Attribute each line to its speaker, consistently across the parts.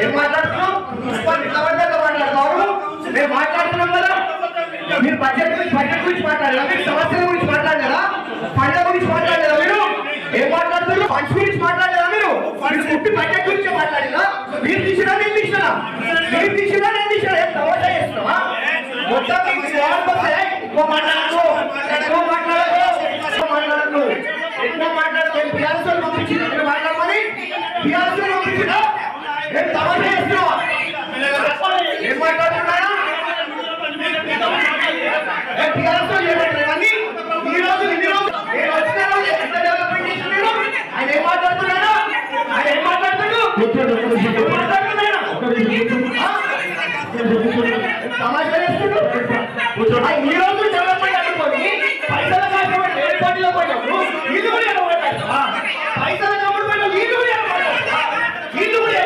Speaker 1: ఏం మాట్లాడుతున్నావు? మేము మాట్లాడుతున్నాం కదా. మీరు బడ్జెట్ గురించి మాట్లాడారా? మీరు సమస్యల గురించి మాట్లాడారా? పండ్ల గురించి మాట్లాడారా? మీరు ఏం మాట్లాడుతున్నారు? ఫండ్స్ గురించి మాట్లాడారా? మీరు పుట్టి బడ్జెట్ గురించి మాట్లాడినా? మీరు తీసినా నేను తీసినా? మీరు తీసినా నేను తీసినా? ఏం తమాషా చేస్తున్నావా? మొత్తం ఎక్కువ మాట్లాడకు, ఎక్కువ మాట్లాడకు, ఎక్కువ మాట్లాడకు. టీఆర్ఎస్ పంపించింది మీరు మాట్లాడమని. టీఆర్ఎస్ పంపించినా ఏం తమాషా చేస్తున్నావా? ఏం మాట్లాడుతున్నారా? ఆయన ఏం మాట్లాడుతున్నాడా? ఆయన ఏం మాట్లాడుతున్నాడు? సమాజం ఈ రోజు డెవలప్మెంట్ అనుకోని పైసల కష్టపడి ఏ పార్టీలో పోయినప్పుడు వీళ్ళు కూడా ఏమవుతారు? పైసల కప్పుడు పోయిన వీళ్ళు కూడా ఏమవుతారు? వీళ్ళు కూడా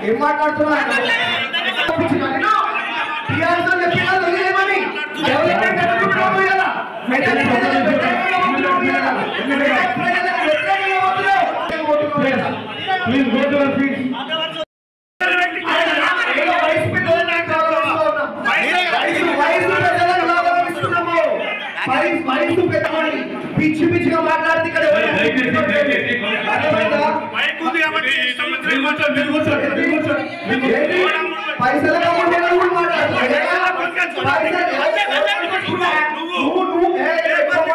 Speaker 1: ఏం మాట్లాడుతున్నారు? పిచ్చి పిచ్చిగా మాట్లాడితే ఇక్కడ పైసలు ఎక్కువ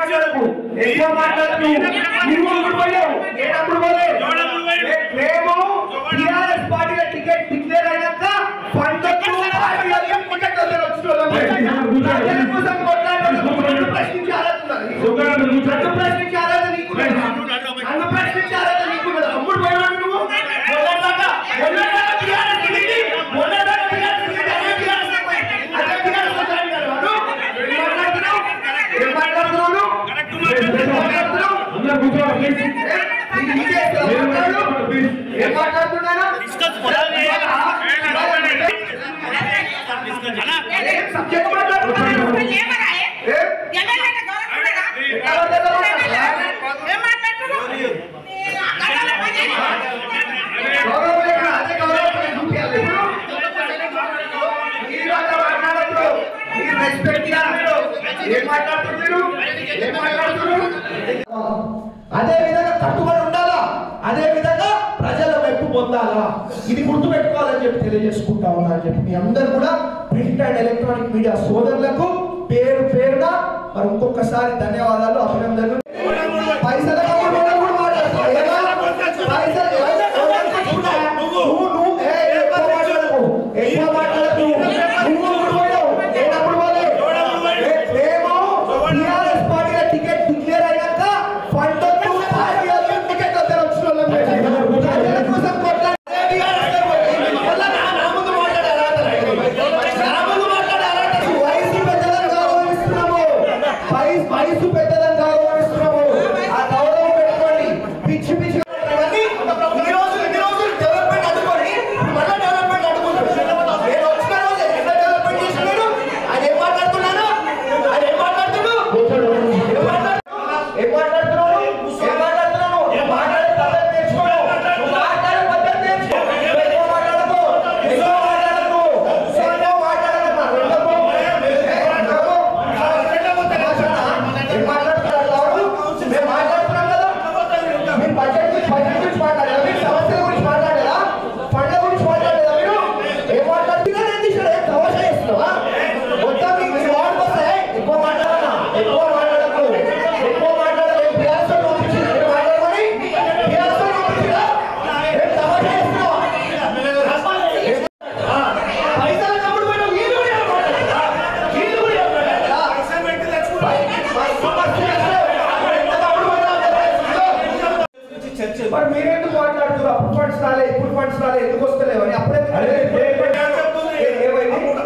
Speaker 1: మాట్లాడకు. టీఆర్ఎస్ పార్టీల టికెట్ డిక్లేర్ అయినాక అదే విధంగా కట్టుబడి ఉండాలా, అదే విధంగా ప్రజల మెప్పు పొందాలా, ఇది గుర్తుపెట్టుకోవాలని చెప్పి తెలియజేసుకుంటా ఉన్నా అని చెప్పి మీ అందరూ కూడా ప్రింట్ అండ్ ఎలక్ట్రానిక్ మీడియా సోదరులకు పేరు పేరున మరి ఇంకొకసారి ధన్యవాదాలు, అభినందనలు. పైసల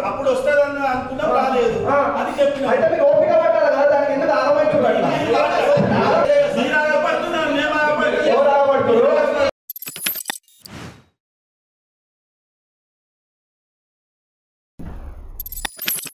Speaker 1: అప్పుడు వస్తుందని అనుకున్నా రాలేదు, అది చెప్పిన ఓపిక పట్టాలి కదా, దానికి ఎందుకు ఆరమైతుంది.